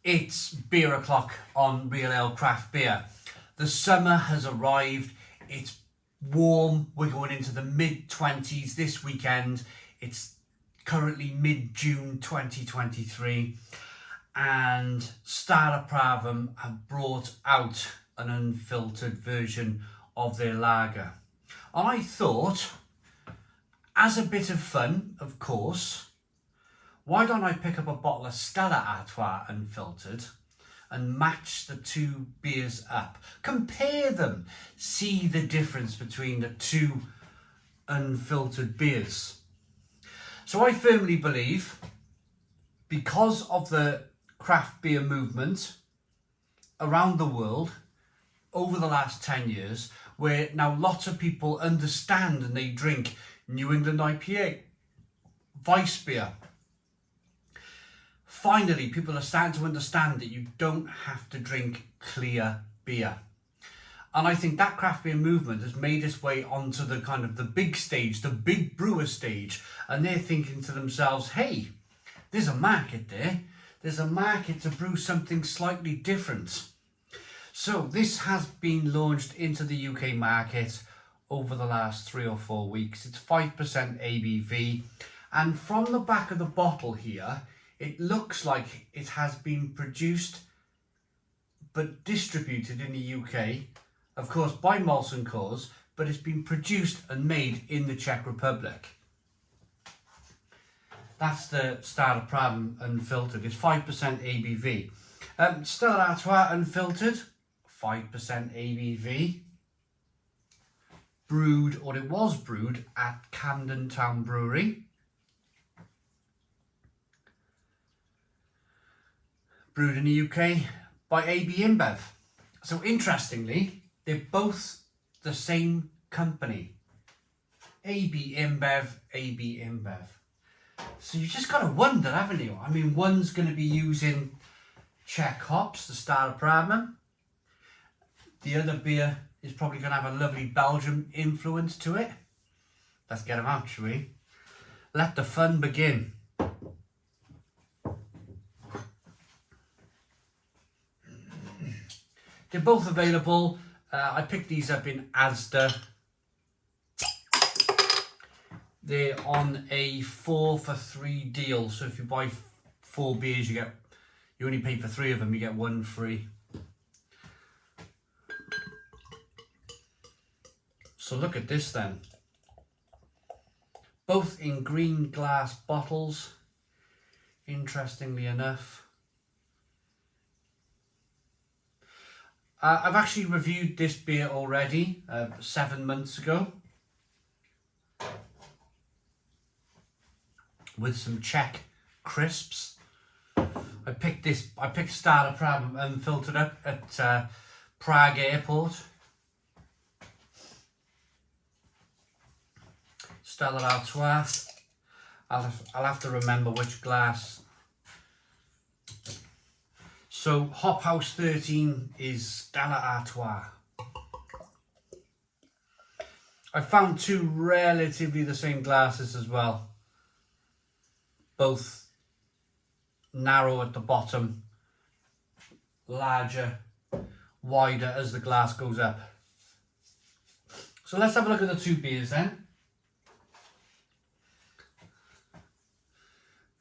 It's beer o'clock on Real Ale Craft Beer. The summer has arrived. It's warm. We're going into the mid-20s this weekend. It's currently mid-June 2023. And Staropramen have brought out an unfiltered version of their lager. And I thought, as a bit of fun, of course, why don't I pick up a bottle of Stella Artois Unfiltered and match the two beers up, compare them, see the difference between the two unfiltered beers. So I firmly believe, because of the craft beer movement around the world over the last 10 years, where now lots of people understand and they drink New England IPA, Weiss beer. Finally, people are starting to understand that you don't have to drink clear beer. And I think that craft beer movement has made its way onto the kind of the big stage, the big brewer stage. And they're thinking to themselves, hey, there's a market there. There's a market to brew something slightly different. So this has been launched into the UK market over the last 3 or 4 weeks. It's 5% ABV. And from the back of the bottle here, it looks like it has been produced but distributed in the UK, of course by Molson Coors, but it's been produced and made in the Czech Republic. That's the Staropramen Unfiltered. It's 5% ABV. Stella Artois Unfiltered, 5% ABV. Brewed, or it was brewed, at Camden Town Brewery. Brewed in the UK by AB InBev. So interestingly, they're both the same company. AB InBev, AB InBev. So you just got to wonder, haven't you? I mean, one's going to be using Czech hops, the Staropramen. The other beer is probably going to have a lovely Belgian influence to it. Let's get them out, shall we? Let the fun begin. They're both available. I picked these up in Asda. They're on a 4 for 3 deal. So if you buy 4 beers, you only pay for 3 of them. You get 1 free. So look at this then. Both in green glass bottles. Interestingly enough. I've actually reviewed this beer already 7 months ago with some Czech crisps. I picked Staropramen Unfiltered up at Prague Airport. Stella Artois. I'll have to remember which glass. So Hop House 13 is Stella Artois. I found 2 relatively the same glasses as well. Both narrow at the bottom, larger, wider as the glass goes up. So let's have a look at the 2 beers then.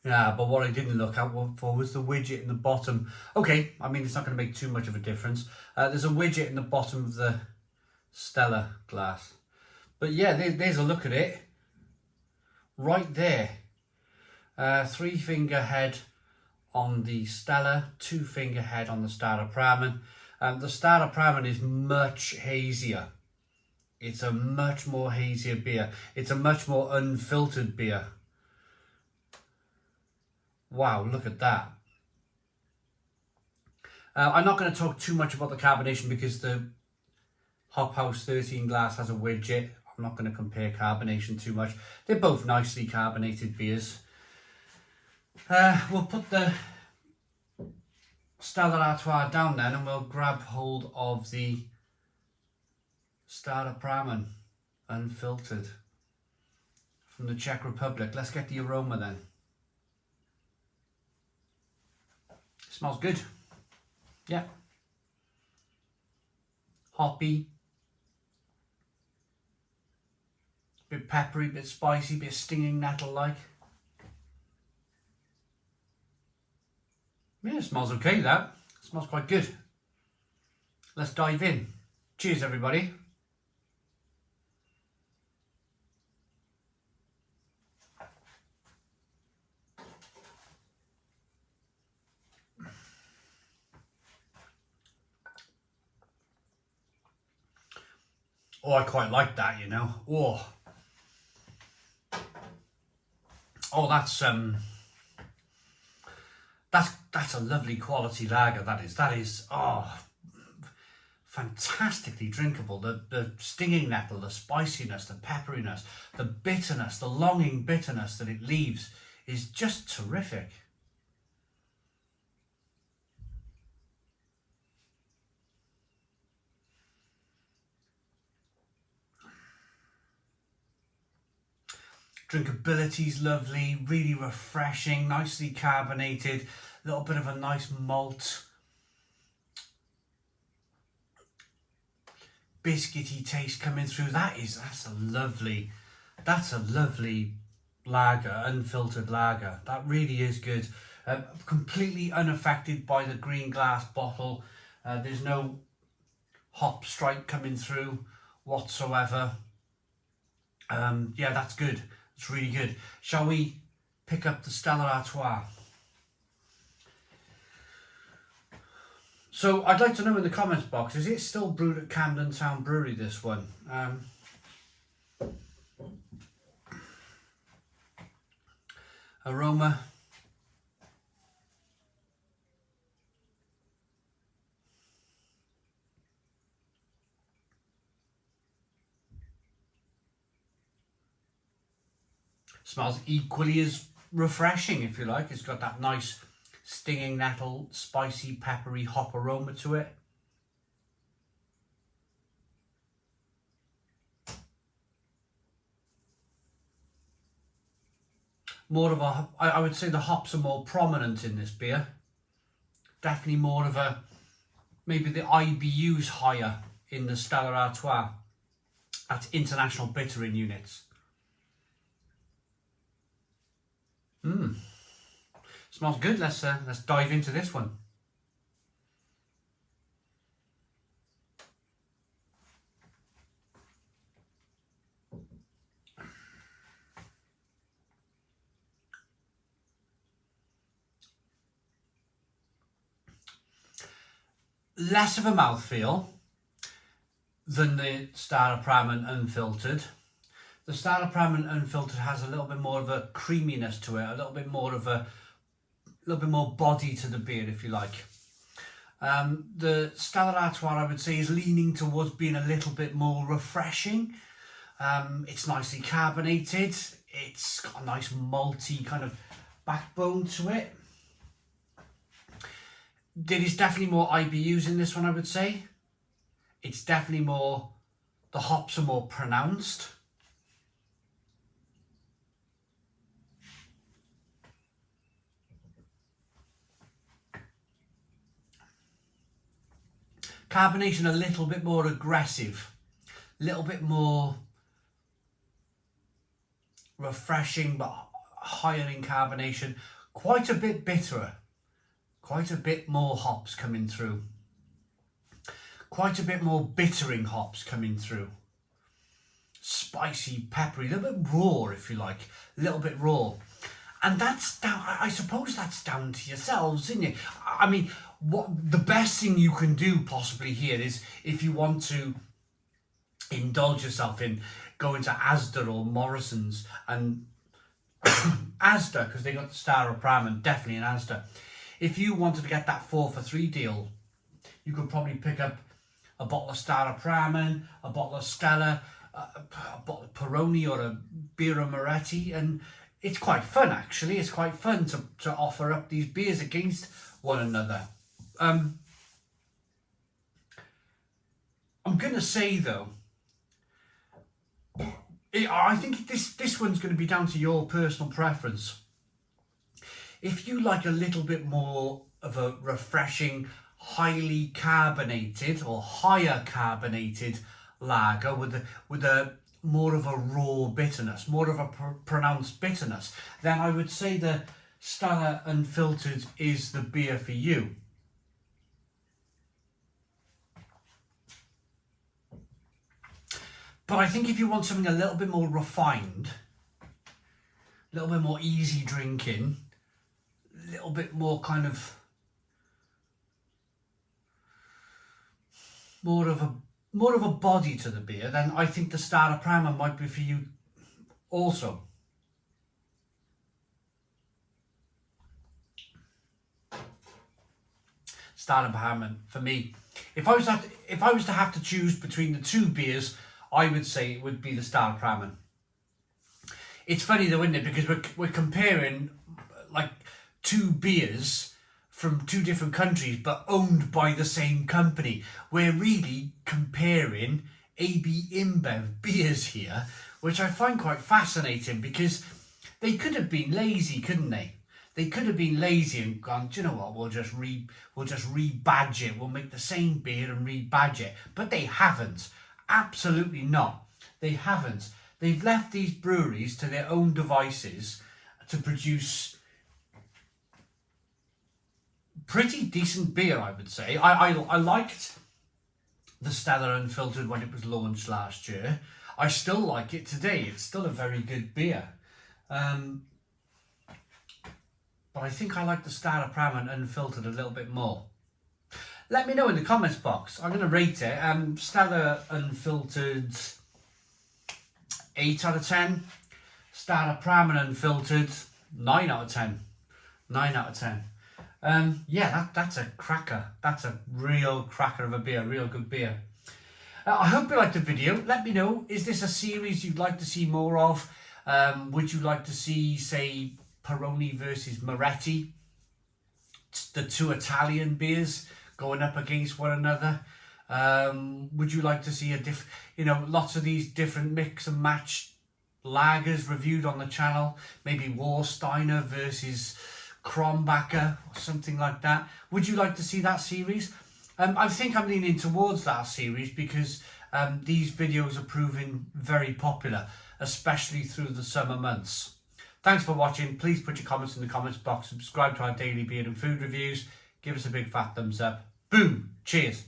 Yeah, but what I didn't look out for was the widget in the bottom. Okay, I mean, it's not going to make too much of a difference. There's a widget in the bottom of the Stella glass. But yeah, there's a look at it. Right there. 3-finger head on the Stella, 2-finger head on the Staropramen. The Staropramen is much hazier. It's a much more hazier beer. It's a much more unfiltered beer. Wow, look at that. I'm not going to talk too much about the carbonation because the Hop House 13 glass has a widget. I'm not going to compare carbonation too much. They're both nicely carbonated beers. We'll put the Stella Artois down then and we'll grab hold of the Staropramen Unfiltered from the Czech Republic. Let's get the aroma then. Smells good. Yeah. Hoppy. Bit peppery, bit spicy, bit stinging nettle like. Yeah, it smells okay, that. It smells quite good. Let's dive in. Cheers, everybody. Oh, I quite like that, you know. Oh. Oh, that's a lovely quality lager, that is. That is, oh, fantastically drinkable. The stinging nettle, the spiciness, the pepperiness, the bitterness, the longing bitterness that it leaves is just terrific. Drinkability is lovely, really refreshing, nicely carbonated, a little bit of a nice malt, biscuity taste coming through. That's a lovely lager, unfiltered lager. That really is good. Completely unaffected by the green glass bottle. There's no hop strike coming through whatsoever. Yeah, that's good. It's really good. Shall we pick up the Stella Artois? So I'd like to know in the comments box, is it still brewed at Camden Town Brewery, this one? Aroma. Smells equally as refreshing, if you like. It's got that nice stinging nettle, spicy, peppery hop aroma to it. More of a, I would say the hops are more prominent in this beer. Definitely more of a, maybe the IBU's higher in the Stella Artois. That's international bittering units. Smells good. Let's dive into this one. Less of a mouthfeel than the Staropramen Unfiltered. The Staropramen Unfiltered has a little bit more of a creaminess to it, a little bit more body to the beer, if you like. The Stella Artois, I would say, is leaning towards being a little bit more refreshing. It's nicely carbonated. It's got a nice malty kind of backbone to it. There is definitely more IBUs in this one, I would say. It's definitely more, the hops are more pronounced. Carbonation a little bit more aggressive, a little bit more refreshing, but higher in carbonation, quite a bit bitterer, quite a bit more hops coming through, quite a bit more bittering hops coming through, spicy, peppery, a little bit raw, if you like, a little bit raw. And that's down, I suppose that's down to yourselves, isn't it? I mean, what the best thing you can do possibly here is, if you want to indulge yourself in going to Asda or Morrison's, and Asda, because they got the Staropramen, definitely in Asda. If you wanted to get that 4 for 3 deal, you could probably pick up a bottle of Staropramen, a bottle of Stella, a bottle of Peroni or a Birra Moretti, and it's quite fun, actually. It's quite fun to offer up these beers against one another. I'm going to say, though, I think this one's going to be down to your personal preference. If you like a little bit more of a refreshing, highly carbonated or higher carbonated lager with a more of a raw bitterness, more of a pronounced bitterness, then I would say the Stella Unfiltered is the beer for you. But I think if you want something a little bit more refined, a little bit more easy drinking, a little bit more kind of more of a body to the beer, then I think the Staropramen might be for you also. Staropramen for me. If I was to have to choose between the two beers, I would say it would be the Staropramen. It's funny though, isn't it? Because we're comparing like two beers from two different countries but owned by the same company. We're really comparing AB InBev beers here, which I find quite fascinating because they could have been lazy, couldn't they? They could have been lazy and gone, do you know what, we'll just rebadge it. We'll make the same beer and rebadge it. But they haven't. Absolutely not. They haven't. They've left these breweries to their own devices to produce pretty decent beer, I would say. I liked the Stella Unfiltered when it was launched last year. I still like it today. It's still a very good beer. But I think I like the Staropramen Unfiltered a little bit more. Let me know in the comments box. I'm going to rate it. Stella Unfiltered 8 out of 10. Staropramen Unfiltered 9 out of 10. 9 out of 10. Yeah, that's a cracker. That's a real cracker of a beer. Real good beer. I hope you liked the video. Let me know. Is this a series you'd like to see more of? Would you like to see, say, Peroni versus Moretti? The two Italian beers going up against one another. Would you like to see lots of these different mix and match lagers reviewed on the channel? Maybe Warsteiner versus Krombacher or something like that. Would you like to see that series? I think I'm leaning towards that series because these videos are proving very popular, especially through the summer months. Thanks for watching. Please put your comments in the comments box. Subscribe to our daily beer and food reviews. Give us a big fat thumbs up. Boom. Cheers.